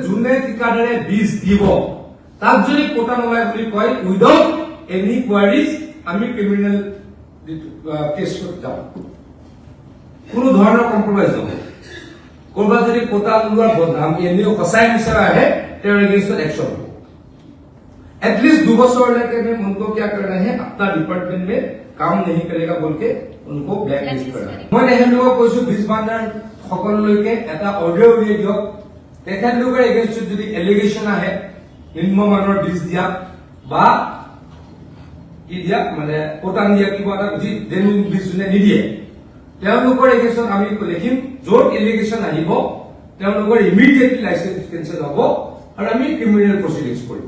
যোনে ঠিকাদাৰে বীজ দিব তাক যদি কোটা নলয় বুলি কয় উইদাউট এনি কোৱাৰিজ আমি ক্ৰিমিনেল কেছত যাওঁ কোনো ধৰণৰ কম্প্ৰমাইজ নহয় কৰবাত যদি কোটা লোৱাৰ বদনাম এনেও সঁচাই বিচাৰ আহে তেওঁৰ এগেইনষ্টত একশ্যন হ'ব एटलीस्ट 2 बছৰ লৈকে मैं उनको क्या करना है अपना डिपार्टमेंट में काम नहीं करेगा बोल के उनको ब्लैक लिस्ट करना मैं তেখেতলোকক কৈছো বীজ ভাণ্ডাৰ সকললৈকে এটা অৰ্ডাৰ উলিয়াই দিয়ক তেখেতলোকৰ এগেইনষ্টত যদি এলিগেশন আহে নিম্নমানৰ বীজ দিয়া বা কি দিয়া মানে কোটান দিয়া কিবা এটা যদি জেনুইন বীজ নিদিয়ে তেওঁলোকৰ এগেইনষ্টত আমি লিখিম য'ত এলিগেশন আহিব তেওঁলোকৰ ইমিডিয়েটলি লাইসেন্স কেনসেল হ'ব আৰু আমি ক্ৰিমিনেল প্ৰসিডিংছ কৰিম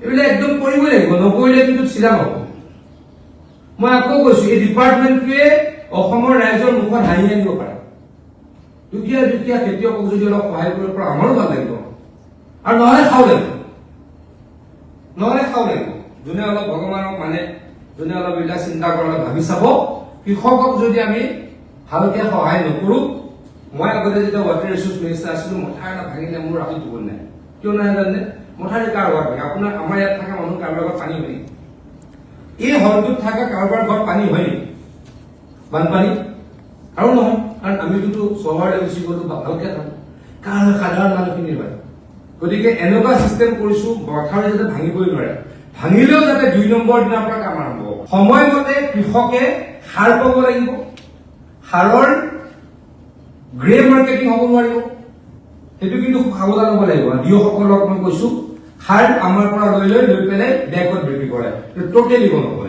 এবিলে একদম কৰিব লাগিব নকৰিলে কিন্তু চিধা হ'ব মই আকৌ কৈছো এই ডিপাৰ্টমেণ্টটোৱে অসমৰ ৰাইজৰ মুখত হাঁহি আনিব পাৰে দুখীয়া খেতিয়কক যদি অলপ সহায় কৰিব পৰা আমাৰো ভাল লাগিব আৰু নহলে খাও লাগিব যোনে অলপ ভগৱানক মানে যোনে অলপ এইবিলাক চিন্তা কৰা ভাবি চাব কৃষকক যদি আমি ভালকে সহায় নকৰো মই আগতে যেতিয়া ৱাটাৰ ৰিচোৰ্চ মিনিষ্টাৰ আছিলো মথা এটা ভাঙিলে মোৰ ৰাতি টোপনি নাই কিয় নাই জানে মথাৰি কাৰোবাৰ আপোনাৰ আমাৰ ইয়াত থকা মানুহ কাৰোবাৰ পানী হয় এই হলটোত থকা কাৰোবাৰ ঘৰত পানী হয় বানপানী আৰু নহয় কাৰণ আমিতো চহৰলৈ গুচি গলো ভালকে থাকো কাৰণ সাধাৰণ মানুহখিনি হয় গতিকে এনেকুৱা চিষ্টেম কৰিছো মথাৰি যাতে ভাঙিবই নোৱাৰে ভাঙিলেও যাতে 2 নম্বৰ দিনৰ পৰা কাম আৰম্ভ হ'ব সময়মতে কৃষকে সাৰ পাব লাগিব সাৰৰ গ্ৰে মাৰ্কেটিং হ'ব নোৱাৰিব সেইটো কিন্তু সাৱধান হ'ব লাগিব দিয়সকলক মই কৈছো সাৰ আমাৰ পৰা লৈ পেলাই বেগত বিক্ৰী কৰে এইটো টোটেলি বন্ধ হ'ব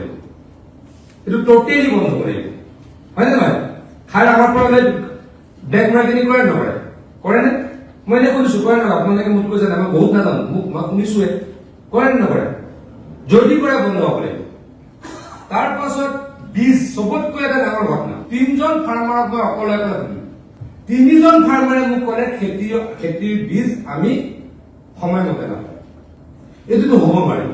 লাগিব হয় নে নহয় সাৰ আমাৰ পৰা লৈ বেগ মাৰ্কেটিং কৰে নকৰে কৰে নে মই এনে শুনিছো কৰে নহয় আপোনালোকে মোক কৈছে মই বহুত নাজানো মই শুনিছোৱে কৰে নে নকৰে যদি কৰে বন্ধ হ'ব লাগিব তাৰ পাছত বীজ চবতকৈ এটা ডাঙৰ ঘটনা 3জন ফাৰ্মাৰক মই অকলে শুনিলো 3জন ফাৰ্মাৰে মোক ক'লে খেতিৰ বীজ আমি সময়মতে নাপাওঁ এইটো হ'ব পাৰিব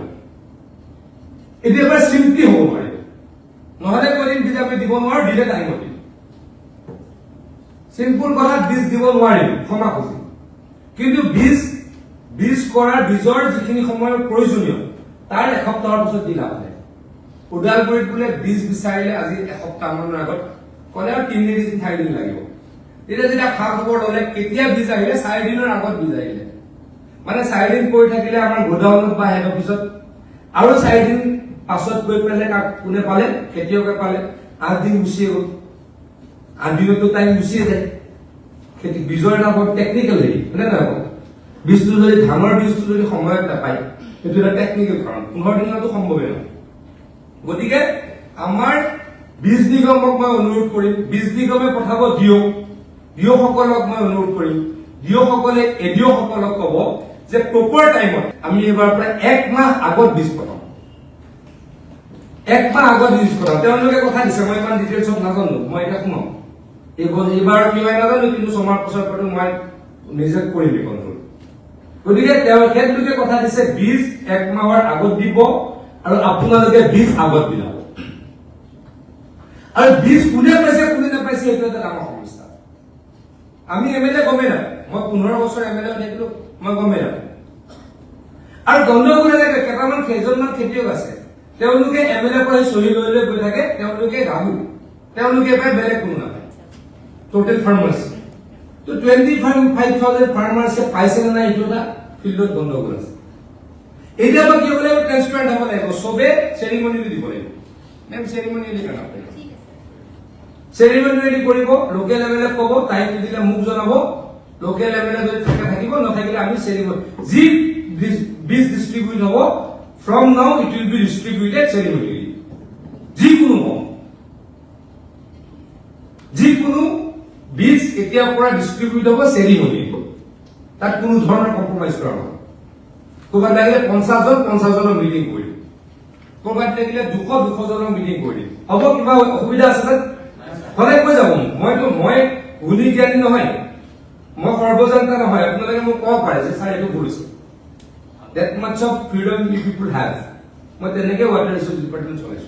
এইটো এবাৰ চিম্পলি হ'ব পাৰিব নহলে কৰিম বীজ আমি দিব নোৱাৰো দিলে টাইম দিম চিম্পল কথা বীজ দিব নোৱাৰিম ক্ষমা খুজিম কিন্তু বীজ কৰাৰ বীজৰ যিখিনি সময়ৰ প্ৰয়োজনীয় তাৰ এসপ্তাহৰ পিছত দিলা হয় ওদালগুৰিত বোলে বীজ বিচাৰিলে আজি এসপ্তাহ মানৰ আগত ক'লে আৰু 3 দিন 4 দিন লাগিব যেতিয়া খা খবৰ ললে কেতিয়া বীজ আহিলে 4 দিনৰ আগত বীজ আহিলে মানে 4 দিন পৰি থাকিলে আমাৰ গোডাউনত বা হেড অফিচত আৰু 4 দিন পাছত গৈ পেলাই কোনে পালে খেতিয়কে পালে 8 দিন গুচিয়ে গ'ল 8 দিনতো টাইম গুচিয়ে যায় খেতি বীজৰ এটা বহুত টেকনিকেল হেৰি হয়নে নহয় বীজটো যদি ধানৰ বীজটো যদি সময়ত নাপায় সেইটো এটা টেকনিকেল কাৰণ 15 দিনতো সম্ভৱেই নহয় গতিকে আমাৰ বীজ নিগমক মই অনুৰোধ কৰিম বীজ নিগমে পঠাব দিয়সকলক মই অনুৰোধ কৰিম দিয়সকলে এডিঅসকলক ক'ব যে প্ৰপাৰ টাইমত আমি এবাৰ পৰা 1 মাহ আগত বীজ পঠাম 1 মাহ আগত বীজ পঠাম তেওঁলোকে কথা দিছে মই ইমান ডিটেইলছত নাজানো মই এটা শুনাম এইবাৰ কি হয় নাজানো কিন্তু ছমাহ পিছৰ পৰা মই নিজে কৰিম কণ্ট্ৰল গতিকে তেওঁলোকে কথা দিছে বীজ 1 মাহৰ আগত দিব আৰু আপোনালোকে বীজ আগত বিলাব আৰু বীজ কোনে পাইছে কোনে নাপাইছে এইটো এটা ডাঙৰ সমস্যা আমি এমএলএ গমে না মই 15 বছৰ এমএলএ থাকিলো মই গমে না আৰু গণ্ডগোল লাগে কেইটামান কেইজনমান খেতিয়ক আছে তেওঁলোকে এমএলএ পৰা চলি লৈ গৈ থাকে তেওঁলোকে গাবু তেওঁলোকে পাই বেলেগ কোনো নাপায় টোটেল ফাৰ্মাৰ্স তো 25000 ফাৰ্মাৰ্সে পাইছে না এইটো এটা ফিল্ডত গণ্ডগোল আছে এতিয়া বা কি হ'লে ট্ৰান্সপাৰেন্ট হ'ব লাগিব সবে সেৰিমনি দিব লাগিব মেম সেৰিমনি লিখা নাপায় সেৰিমনি কৰিব লোকেল এমএলএ ক'ব টাইম দিলে মোক জনাব লোকেল এমএলএ যদি থাকিব নাথাকিলে আমি সেৰিমনি যি বীজ ডিস্ট্ৰিবিউট হ'ব ফ্ৰম নাও ইট উইল বি ডিস্ট্ৰিবিউটেড সেৰিমনি যিকোনো বীজ এতিয়াৰ পৰা ডিস্ট্ৰিবিউট হ'ব সেৰিমনি তাত কোনো ধৰণৰ কম্প্ৰমাইজ কৰা নহয় ক'ৰবাত লাগিলে 50 জনৰ মিটিং কৰিম ক'ৰবাত লাগিলে 200 জনৰ মিটিং কৰিম হ'ব কিবা অসুবিধা আছে তাত হলে কৈ যাব মই গুণী জ্ঞানী নহয় মই সৰ্বজান্তা নহয় আপোনালোকে মোক ক'ব পাৰে যে ছাৰ এইটো কৰিছো that much of freedom you people have মই তেনেকে ৱাটাৰ ৰিচোৰ্চ ডিপাৰ্টমেণ্ট চলাইছো